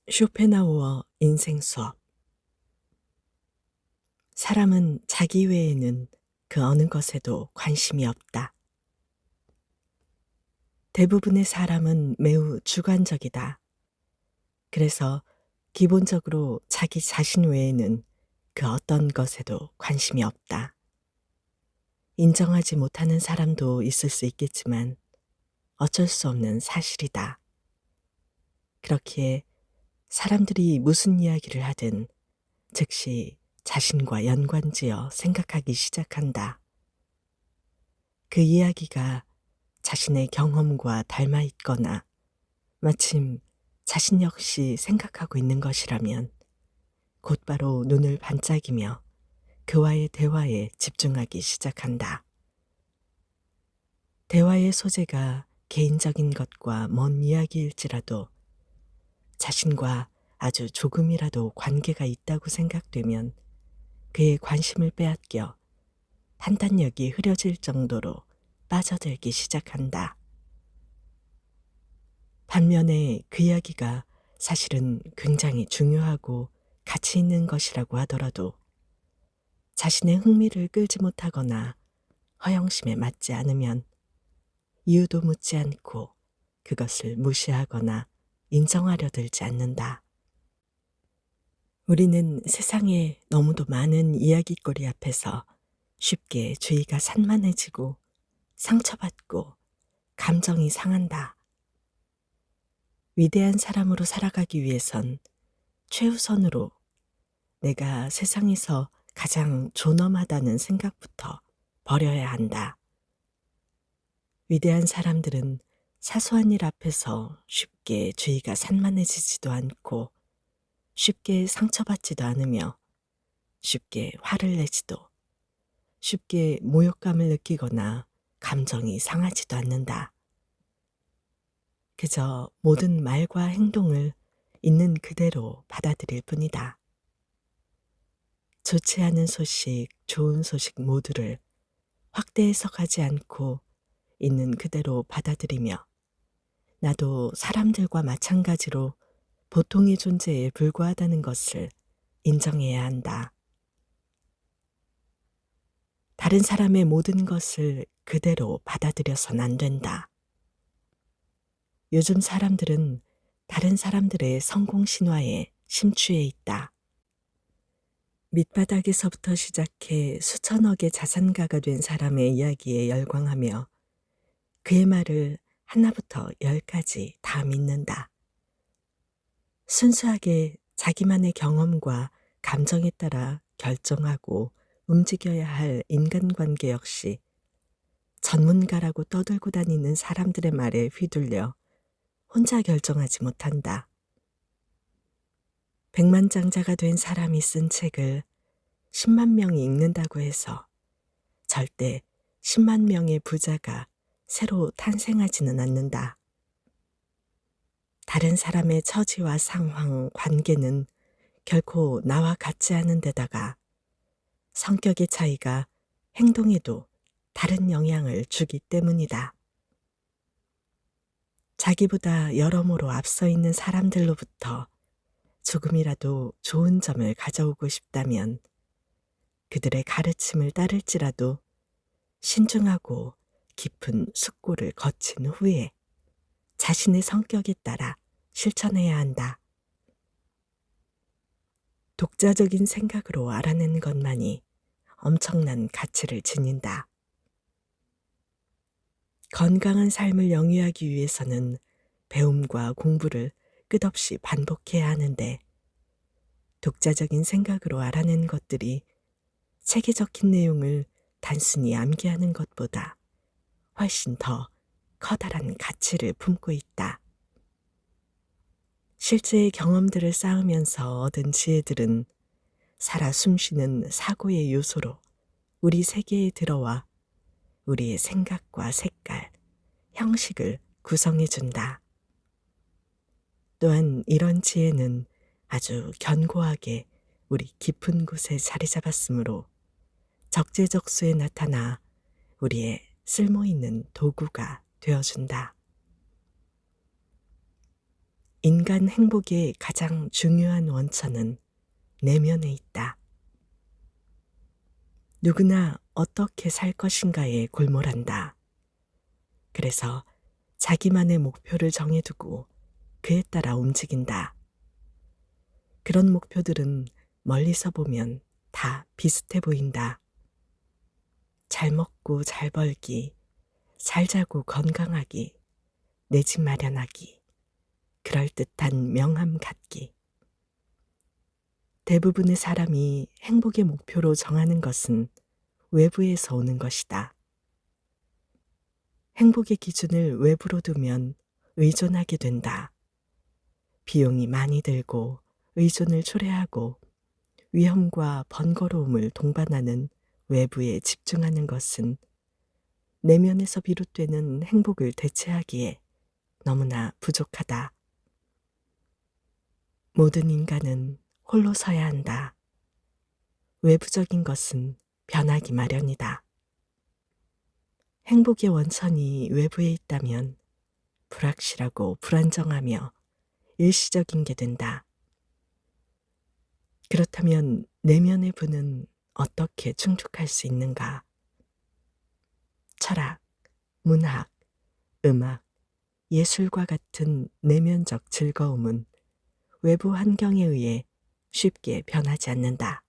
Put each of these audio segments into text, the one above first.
쇼펜하우어 인생 수업. 사람은 자기 외에는 그 어느 것에도 관심이 없다. 대부분의 사람은 매우 주관적이다. 그래서 기본적으로 자기 자신 외에는 그 어떤 것에도 관심이 없다. 인정하지 못하는 사람도 있을 수 있겠지만 어쩔 수 없는 사실이다. 그렇기에 사람들이 무슨 이야기를 하든 즉시 자신과 연관지어 생각하기 시작한다. 그 이야기가 자신의 경험과 닮아 있거나 마침 자신 역시 생각하고 있는 것이라면 곧바로 눈을 반짝이며 그와의 대화에 집중하기 시작한다. 대화의 소재가 개인적인 것과 먼 이야기일지라도 자신과 아주 조금이라도 관계가 있다고 생각되면 그의 관심을 빼앗겨 판단력이 흐려질 정도로 빠져들기 시작한다. 반면에 그 이야기가 사실은 굉장히 중요하고 가치 있는 것이라고 하더라도 자신의 흥미를 끌지 못하거나 허영심에 맞지 않으면 이유도 묻지 않고 그것을 무시하거나 인정하려 들지 않는다. 우리는 세상에 너무도 많은 이야깃거리 앞에서 쉽게 주의가 산만해지고 상처받고 감정이 상한다. 위대한 사람으로 살아가기 위해선 최우선으로 내가 세상에서 가장 존엄하다는 생각부터 버려야 한다. 위대한 사람들은 사소한 일 앞에서 쉽게 주의가 산만해지지도 않고 쉽게 상처받지도 않으며 쉽게 화를 내지도 쉽게 모욕감을 느끼거나 감정이 상하지도 않는다. 그저 모든 말과 행동을 있는 그대로 받아들일 뿐이다. 좋지 않은 소식, 좋은 소식 모두를 확대 해석하지 않고 있는 그대로 받아들이며 나도 사람들과 마찬가지로 보통의 존재에 불과하다는 것을 인정해야 한다. 다른 사람의 모든 것을 그대로 받아들여선 안 된다. 요즘 사람들은 다른 사람들의 성공 신화에 심취해 있다. 밑바닥에서부터 시작해 수천억의 자산가가 된 사람의 이야기에 열광하며 그의 말을 하나부터 열까지 다 믿는다. 순수하게 자기만의 경험과 감정에 따라 결정하고 움직여야 할 인간관계 역시 전문가라고 떠들고 다니는 사람들의 말에 휘둘려 혼자 결정하지 못한다. 백만장자가 된 사람이 쓴 책을 10만 명이 읽는다고 해서 절대 10만 명의 부자가 새로 탄생하지는 않는다. 다른 사람의 처지와 상황, 관계는 결코 나와 같지 않은 데다가 성격의 차이가 행동에도 다른 영향을 주기 때문이다. 자기보다 여러모로 앞서 있는 사람들로부터 조금이라도 좋은 점을 가져오고 싶다면 그들의 가르침을 따를지라도 신중하고 깊은 숙고를 거친 후에 자신의 성격에 따라 실천해야 한다. 독자적인 생각으로 알아낸 것만이 엄청난 가치를 지닌다. 건강한 삶을 영위하기 위해서는 배움과 공부를 끝없이 반복해야 하는데 독자적인 생각으로 알아낸 것들이 책에 적힌 내용을 단순히 암기하는 것보다 훨씬 더 커다란 가치를 품고 있다. 실제의 경험들을 쌓으면서 얻은 지혜들은 살아 숨쉬는 사고의 요소로 우리 세계에 들어와 우리의 생각과 색깔, 형식을 구성해준다. 또한 이런 지혜는 아주 견고하게 우리 깊은 곳에 자리 잡았으므로 적재적소에 나타나 우리의 쓸모있는 도구가 되어준다. 인간 행복의 가장 중요한 원천은 내면에 있다. 누구나 어떻게 살 것인가에 골몰한다. 그래서 자기만의 목표를 정해두고 그에 따라 움직인다. 그런 목표들은 멀리서 보면 다 비슷해 보인다. 잘 먹고 잘 벌기, 잘 자고 건강하기, 내 집 마련하기, 그럴듯한 명함 갖기. 대부분의 사람이 행복의 목표로 정하는 것은 외부에서 오는 것이다. 행복의 기준을 외부로 두면 의존하게 된다. 비용이 많이 들고 의존을 초래하고 위험과 번거로움을 동반하는 외부에 집중하는 것은 내면에서 비롯되는 행복을 대체하기에 너무나 부족하다. 모든 인간은 홀로 서야 한다. 외부적인 것은 변하기 마련이다. 행복의 원천이 외부에 있다면 불확실하고 불안정하며 일시적인 게 된다. 그렇다면 내면의 부는 어떻게 충족할 수 있는가? 철학, 문학, 음악, 예술과 같은 내면적 즐거움은 외부 환경에 의해 쉽게 변하지 않는다.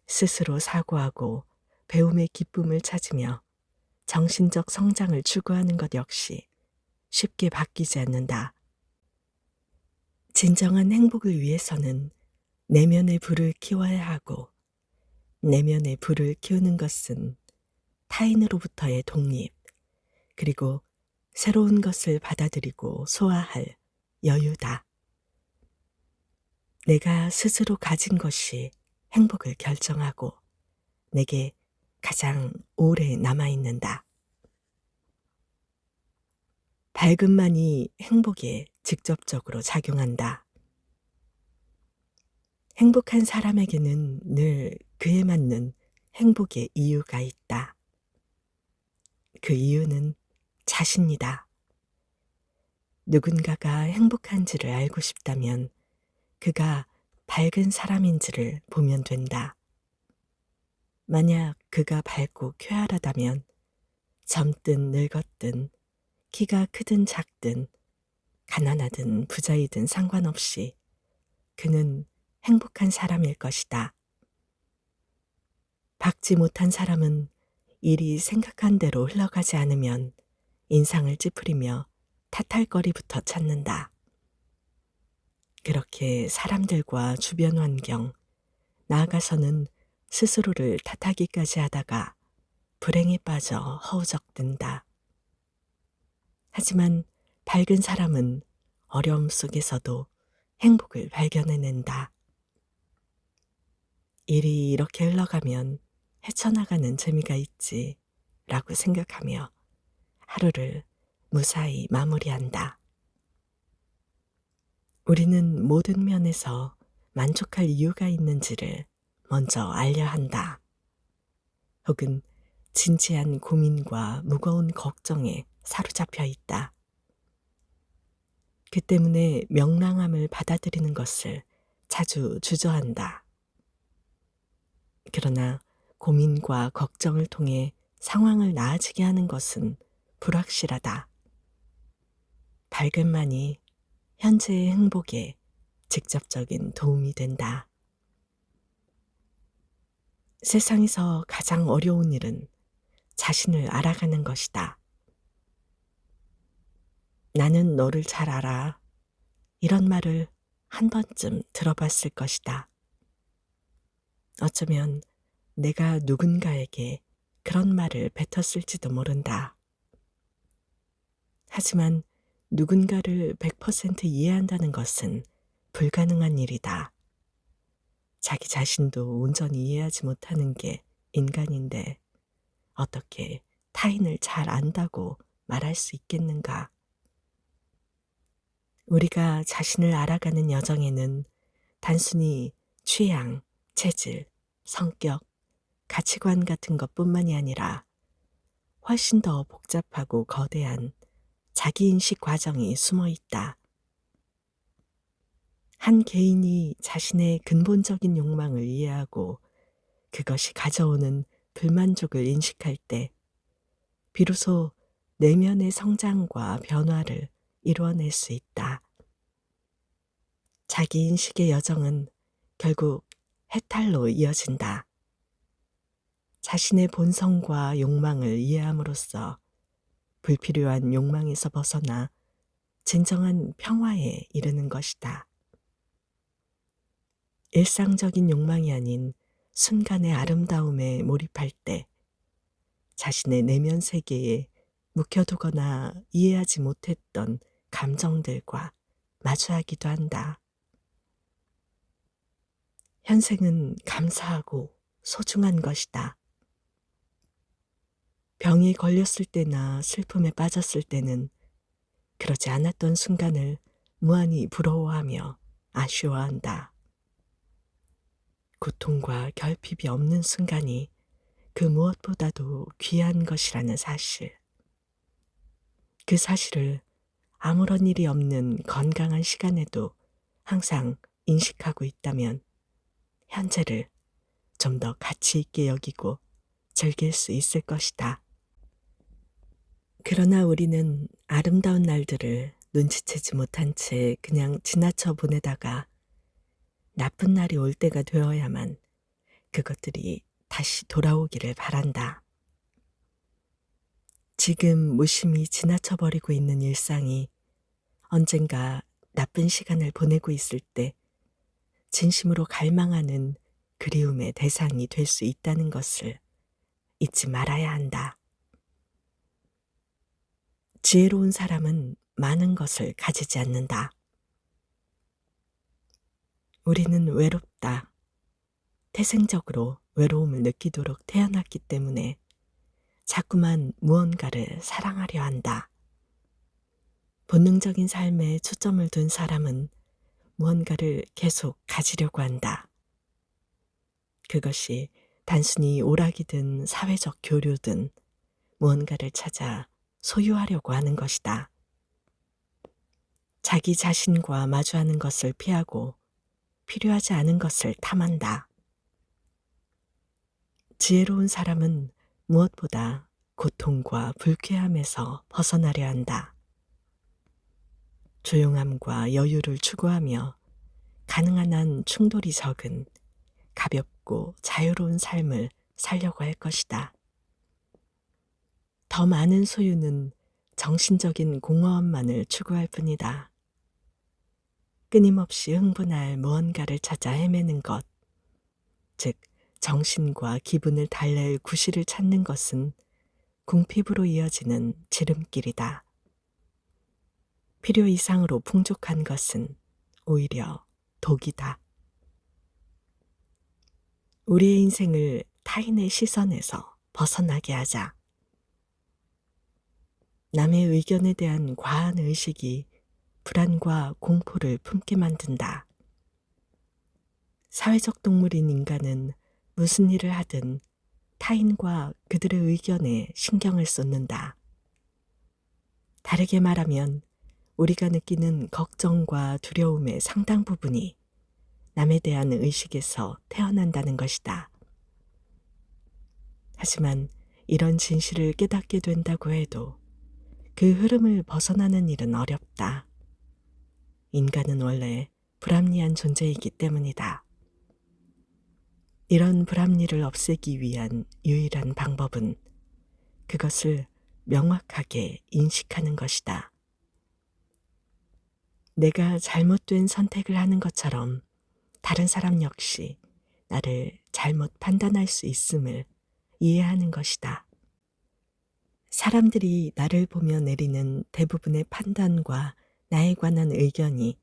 스스로 사고하고 배움의 기쁨을 찾으며 정신적 성장을 추구하는 것 역시 쉽게 바뀌지 않는다. 진정한 행복을 위해서는 내면의 불을 키워야 하고, 내면의 불을 키우는 것은 타인으로부터의 독립, 그리고 새로운 것을 받아들이고 소화할 여유다. 내가 스스로 가진 것이 행복을 결정하고 내게 가장 오래 남아있는다. 밝음만이 행복에 직접적으로 작용한다. 행복한 사람에게는 늘 그에 맞는 행복의 이유가 있다. 그 이유는 자신이다. 누군가가 행복한지를 알고 싶다면 그가 밝은 사람인지를 보면 된다. 만약 그가 밝고 쾌활하다면 젊든 늙었든 키가 크든 작든 가난하든 부자이든 상관없이 그는 행복한 사람일 것이다. 박지 못한 사람은 일이 생각한 대로 흘러가지 않으면 인상을 찌푸리며 탓할거리부터 찾는다. 그렇게 사람들과 주변 환경, 나아가서는 스스로를 탓하기까지 하다가 불행에 빠져 허우적든다. 하지만 밝은 사람은 어려움 속에서도 행복을 발견해낸다. 일이 이렇게 흘러가면 헤쳐나가는 재미가 있지 라고 생각하며 하루를 무사히 마무리한다. 우리는 모든 면에서 만족할 이유가 있는지를 먼저 알려야 한다. 혹은 진지한 고민과 무거운 걱정에 사로잡혀 있다. 그 때문에 명랑함을 받아들이는 것을 자주 주저한다. 그러나 고민과 걱정을 통해 상황을 나아지게 하는 것은 불확실하다. 밝음만이 현재의 행복에 직접적인 도움이 된다. 세상에서 가장 어려운 일은 자신을 알아가는 것이다. 나는 너를 잘 알아. 이런 말을 한 번쯤 들어봤을 것이다. 어쩌면 내가 누군가에게 그런 말을 뱉었을지도 모른다. 하지만 누군가를 100% 이해한다는 것은 불가능한 일이다. 자기 자신도 온전히 이해하지 못하는 게 인간인데 어떻게 타인을 잘 안다고 말할 수 있겠는가? 우리가 자신을 알아가는 여정에는 단순히 취향, 체질, 성격, 가치관 같은 것뿐만이 아니라 훨씬 더 복잡하고 거대한 자기인식 과정이 숨어 있다. 한 개인이 자신의 근본적인 욕망을 이해하고 그것이 가져오는 불만족을 인식할 때 비로소 내면의 성장과 변화를 이루어낼 수 있다. 자기 인식의 여정은 결국 해탈로 이어진다. 자신의 본성과 욕망을 이해함으로써 불필요한 욕망에서 벗어나 진정한 평화에 이르는 것이다. 일상적인 욕망이 아닌 순간의 아름다움에 몰입할 때 자신의 내면 세계에 묵혀두거나 이해하지 못했던 감정들과 마주하기도 한다. 현생은 감사하고 소중한 것이다. 병에 걸렸을 때나 슬픔에 빠졌을 때는 그러지 않았던 순간을 무한히 부러워하며 아쉬워한다. 고통과 결핍이 없는 순간이 그 무엇보다도 귀한 것이라는 사실. 그 사실을 아무런 일이 없는 건강한 시간에도 항상 인식하고 있다면 현재를 좀 더 가치 있게 여기고 즐길 수 있을 것이다. 그러나 우리는 아름다운 날들을 눈치채지 못한 채 그냥 지나쳐 보내다가 나쁜 날이 올 때가 되어야만 그것들이 다시 돌아오기를 바란다. 지금 무심히 지나쳐버리고 있는 일상이 언젠가 나쁜 시간을 보내고 있을 때 진심으로 갈망하는 그리움의 대상이 될 수 있다는 것을 잊지 말아야 한다. 지혜로운 사람은 많은 것을 가지지 않는다. 우리는 외롭다. 태생적으로 외로움을 느끼도록 태어났기 때문에 자꾸만 무언가를 사랑하려 한다. 본능적인 삶에 초점을 둔 사람은 무언가를 계속 가지려고 한다. 그것이 단순히 오락이든 사회적 교류든 무언가를 찾아 소유하려고 하는 것이다. 자기 자신과 마주하는 것을 피하고 필요하지 않은 것을 탐한다. 지혜로운 사람은 무엇보다 고통과 불쾌함에서 벗어나려 한다. 조용함과 여유를 추구하며 가능한 한 충돌이 적은 가볍고 자유로운 삶을 살려고 할 것이다. 더 많은 소유는 정신적인 공허함만을 추구할 뿐이다. 끊임없이 흥분할 무언가를 찾아 헤매는 것, 즉 정신과 기분을 달랠 구실을 찾는 것은 궁핍으로 이어지는 지름길이다. 필요 이상으로 풍족한 것은 오히려 독이다. 우리의 인생을 타인의 시선에서 벗어나게 하자. 남의 의견에 대한 과한 의식이 불안과 공포를 품게 만든다. 사회적 동물인 인간은 무슨 일을 하든 타인과 그들의 의견에 신경을 쏟는다. 다르게 말하면 우리가 느끼는 걱정과 두려움의 상당 부분이 남에 대한 의식에서 태어난다는 것이다. 하지만 이런 진실을 깨닫게 된다고 해도 그 흐름을 벗어나는 일은 어렵다. 인간은 원래 불합리한 존재이기 때문이다. 이런 불합리를 없애기 위한 유일한 방법은 그것을 명확하게 인식하는 것이다. 내가 잘못된 선택을 하는 것처럼 다른 사람 역시 나를 잘못 판단할 수 있음을 이해하는 것이다. 사람들이 나를 보며 내리는 대부분의 판단과 나에 관한 의견이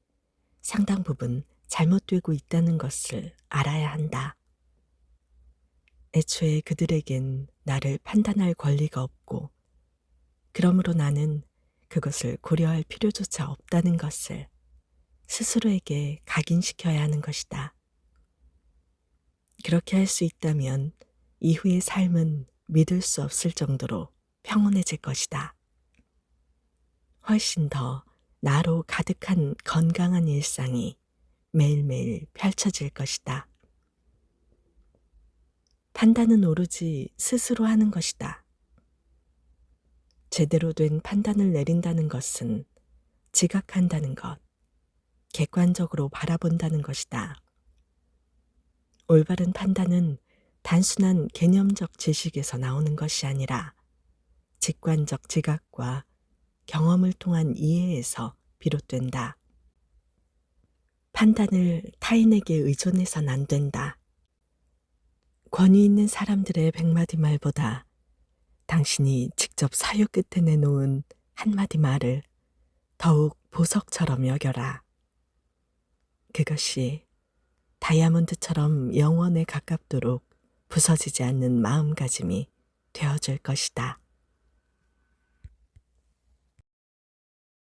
상당 부분 잘못되고 있다는 것을 알아야 한다. 애초에 그들에겐 나를 판단할 권리가 없고, 그러므로 나는 그것을 고려할 필요조차 없다는 것을 스스로에게 각인시켜야 하는 것이다. 그렇게 할 수 있다면 이후의 삶은 믿을 수 없을 정도로 평온해질 것이다. 훨씬 더 나로 가득한 건강한 일상이 매일매일 펼쳐질 것이다. 판단은 오로지 스스로 하는 것이다. 제대로 된 판단을 내린다는 것은 지각한다는 것, 객관적으로 바라본다는 것이다. 올바른 판단은 단순한 개념적 지식에서 나오는 것이 아니라 직관적 지각과 경험을 통한 이해에서 비롯된다. 판단을 타인에게 의존해선 안 된다. 권위 있는 사람들의 100마디 말보다 당신이 직접 사유 끝에 내놓은 한마디 말을 더욱 보석처럼 여겨라. 그것이 다이아몬드처럼 영원에 가깝도록 부서지지 않는 마음가짐이 되어줄 것이다.